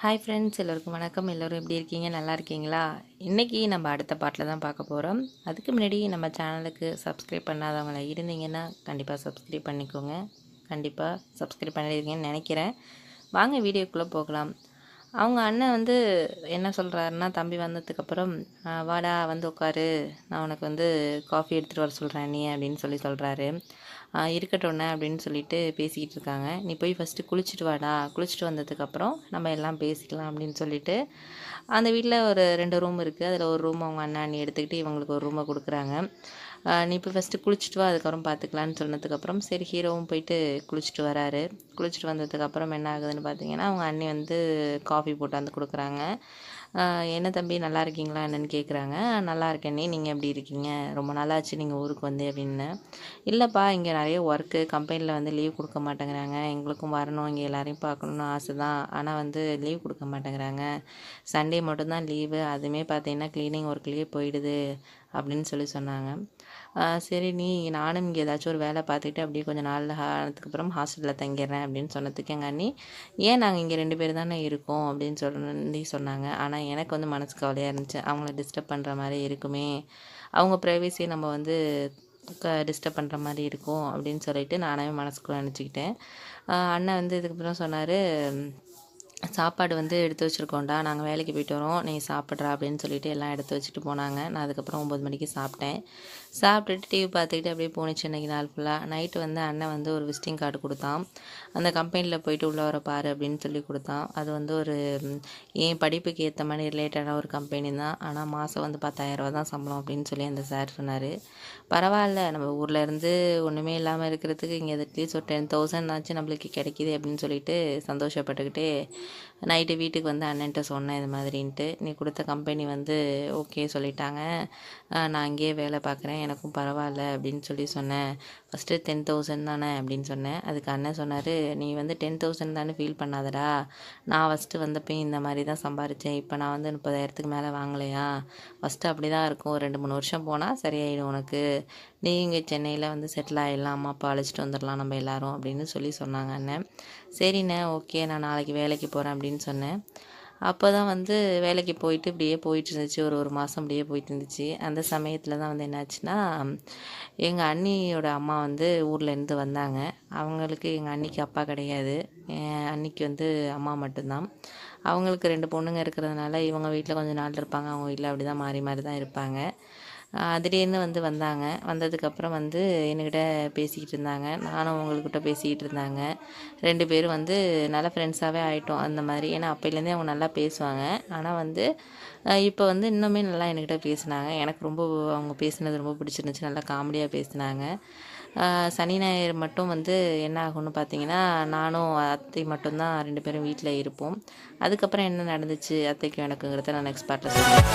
Hi friends, எல்லோருக்கும் வணக்கம். எல்லோரும் எப்படி இருக்கீங்க? நல்லா இருக்கீங்களா? இன்றைக்கி நம்ம அடுத்த பாட்டில் தான் பார்க்க போகிறோம். அதுக்கு முன்னாடி நம்ம சேனலுக்கு சப்ஸ்கிரைப் பண்ணாதவங்கள இருந்தீங்கன்னா கண்டிப்பாக சப்ஸ்கிரைப் பண்ணிக்கோங்க. கண்டிப்பாக சப்ஸ்கிரைப் பண்ணிடுவீங்கன்னு நினைக்கிறேன். வாங்க வீடியோக்குள்ளே போகலாம். அவங்க அண்ணன் வந்து என்ன சொல்கிறாருன்னா, தம்பி வந்ததுக்கப்புறம் வாடா வந்து உட்காரு, நான் உனக்கு வந்து காஃபி எடுத்துகிட்டு வர சொல்கிறேன் நீ அப்படின்னு சொல்கிறாரு. இருக்கட்டும்ண்ணே அப்படின்னு சொல்லிட்டு பேசிக்கிட்டு இருக்காங்க. நீ போய் ஃபஸ்ட்டு குளிச்சுட்டு வாடா, குளிச்சுட்டு வந்ததுக்கப்புறம் நம்ம எல்லாம் பேசிக்கலாம் அப்படின்னு சொல்லிட்டு அந்த வீட்டில் ஒரு 2 ரூம் இருக்குது. அதில் ஒரு ரூம் அவங்க அண்ணா அண்ணி எடுத்துக்கிட்டு இவங்களுக்கு ஒரு ரூமை கொடுக்குறாங்க. நீ இப்போ ஃபஸ்ட்டு குளிச்சுட்டு வா, அதுக்கப்புறம் பார்த்துக்கலான்னு சொன்னதுக்கப்புறம் சரி ஹீரோவும் போயிட்டு குளிச்சுட்டு வராரு. குளிச்சுட்டு வந்ததுக்கப்புறம் என்ன ஆகுதுன்னு பார்த்தீங்கன்னா, அவங்க அண்ணி வந்து காஃபி போட்டாந்து கொடுக்குறாங்க. என்ன தம்பி நல்லா இருக்கீங்களா என்னன்னு கேட்குறாங்க. நல்லா இருக்கேனே, நீங்கள் எப்படி இருக்கீங்க? ரொம்ப நாளாச்சு நீங்கள் ஊருக்கு வந்து அப்படின்னு. இல்லைப்பா, இங்கே நிறைய ஒர்க்கு, கம்பெனியில் வந்து லீவ் கொடுக்க மாட்டேங்கிறாங்க. எங்களுக்கும் வரணும், இங்கே எல்லாரையும் பார்க்கணுன்னு ஆசை தான். ஆனால் வந்து லீவ் கொடுக்க மாட்டேங்கிறாங்க. சண்டே மட்டும்தான் லீவு, அதுவுமே பார்த்தீங்கன்னா க்ளீனிங் ஒர்க்லேயே போயிடுது அப்படின்னு சொன்னாங்க. சரி நானும் இங்கே ஏதாச்சும் ஒரு வேலை பார்த்துக்கிட்டு அப்படியே கொஞ்சம் நாள் ஆனதுக்கப்புறம் ஹாஸ்டலில் தங்கிடுறேன் அப்படின்னு சொன்னதுக்கு எங்கள் அண்ணி, ஏன் நாங்கள் இங்கே 2 பேர் தானே இருக்கோம் அப்படின்னு சொன்னாங்க. ஆனால் எனக்கு வந்து மனசு கவலையாக இருந்துச்சு. அவங்கள டிஸ்டர்ப் பண்ணுற மாதிரி இருக்குமே, அவங்க ப்ரைவசியை நம்ம வந்து டிஸ்டர்ப் பண்ணுற மாதிரி இருக்கும் அப்படின்னு சொல்லிட்டு நானே மனசுக்குள்ளே நினச்சிக்கிட்டேன். அண்ணன் வந்து இதுக்கப்புறம் சொன்னார், சாப்பாடு வந்து எடுத்து வச்சுருக்கோண்டா, நாங்கள் வேலைக்கு போயிட்டு வரோம், நீ சாப்பிட்றா அப்படின்னு சொல்லிட்டு எல்லாம் எடுத்து வச்சுட்டு போனாங்க. நான் அதுக்கப்புறம் 9 மணிக்கு சாப்பிட்டேன். சாப்பிட்டுட்டு டிவி பார்த்துக்கிட்டு அப்படியே போணுச்சு இன்றைக்கி நாள் ஃபுல்லாக. நைட்டு வந்து அண்ணன் வந்து ஒரு விசிட்டிங் கார்டு கொடுத்தான். அந்த கம்பெனியில் போயிட்டு உள்ளே வர பாரு அப்படின்னு சொல்லி கொடுத்தான். அது வந்து ஒரு என் படிப்புக்கு ஏற்ற மாதிரி ரிலேட்டடான ஒரு கம்பெனி தான். ஆனால் மாதம் வந்து 10,000 ரூபா தான் சம்பளம் அப்படின்னு சொல்லி அந்த சார் சொன்னார். பரவாயில்ல, நம்ம ஊரில் இருந்து ஒன்றுமே இல்லாமல் இருக்கிறதுக்கு இங்கே அட்லீஸ்ட் ஒரு 10,000 ஆச்சு நம்மளுக்கு கிடைக்கிது அப்படின்னு சொல்லிட்டு சந்தோஷப்பட்டுக்கிட்டே நைட்டு வீட்டுக்கு வந்து அண்ணன்ட்ட சொன்னேன் இது மாதிரின்ட்டு. நீ கொடுத்த கம்பெனி வந்து ஓகே சொல்லிட்டாங்க, நான் இங்கேயே வேலை பார்க்குறேன், எனக்கும் பரவாயில்ல அப்படின்னு சொன்னேன். ஃபஸ்ட்டு 10,000 தானே அப்படின்னு சொன்னேன். அதுக்கு அண்ணன் சொன்னார், நீ வந்து 10,000 தானே ஃபீல் பண்ணாதடா, நான் ஃபஸ்ட்டு வந்தப்போ இந்த மாதிரி தான் சம்பாரித்தேன், இப்போ நான் வந்து 30,000க்கு மேலே வாங்கலையா, ஃபஸ்ட்டு அப்படி தான் இருக்கும், 2-3 வருஷம் போனால் சரியாயிடும் உனக்கு, நீ இங்கே சென்னையில் வந்து செட்டில் ஆகிடலாம், அம்மா அப்பா அழைச்சிட்டு வந்துடலாம் நம்ம எல்லோரும் அப்படின்னு சொன்னாங்க அண்ணன். சரிண்ணே ஓகே, நான் நாளைக்கு வேலைக்கு போகிறேன் அப்படின்னு சொன்னேன். அப்போ தான் வந்து வேலைக்கு போயிட்டு இப்படியே போயிட்டு இருந்துச்சு. ஒரு மாதம் இப்படியே போயிட்டு இருந்துச்சு. அந்த சமயத்தில் தான் வந்து என்னாச்சுன்னா, எங்கள் அண்ணியோட அம்மா வந்து ஊர்லேருந்து வந்தாங்க. அவங்களுக்கு எங்கள் அண்ணிக்கு அப்பா கிடையாது. என் அண்ணிக்கு வந்து அம்மா மட்டும்தான். அவங்களுக்கு 2 பொண்ணுங்க இருக்கிறதுனால இவங்க வீட்டில் கொஞ்சம் நாள் இருப்பாங்க, அவங்க வீட்டில் அப்படி தான் மாறி மாறி தான் இருப்பாங்க. திடீர்னு வந்து வந்தாங்க. வந்ததுக்கப்புறம் வந்து என்கிட்ட பேசிக்கிட்டு இருந்தாங்க, நானும் அவங்கக்கிட்ட பேசிக்கிட்டு இருந்தாங்க. 2 பேரும் வந்து நல்ல ஃப்ரெண்ட்ஸாகவே ஆகிட்டோம் அந்த மாதிரி. ஏன்னா அப்போலேருந்தே அவங்க நல்லா பேசுவாங்க. ஆனால் வந்து இப்போ வந்து இன்னுமே நல்லா என்கிட்ட பேசினாங்க. எனக்கு ரொம்ப அவங்க பேசினது ரொம்ப பிடிச்சிருந்துச்சு. நல்லா காமெடியாக பேசினாங்க. சனி ஞாயிறு மட்டும் வந்து என்ன ஆகும்னு பார்த்தீங்கன்னா, நானும் அத்தை மட்டும்தான் 2 பேரும் வீட்டில் இருப்போம். அதுக்கப்புறம் என்ன நடந்துச்சு அத்தைக்கும் எனக்குங்கிறத நான் நெக்ஸ்ட் பார்ட்டில் சொல்கிறேன்.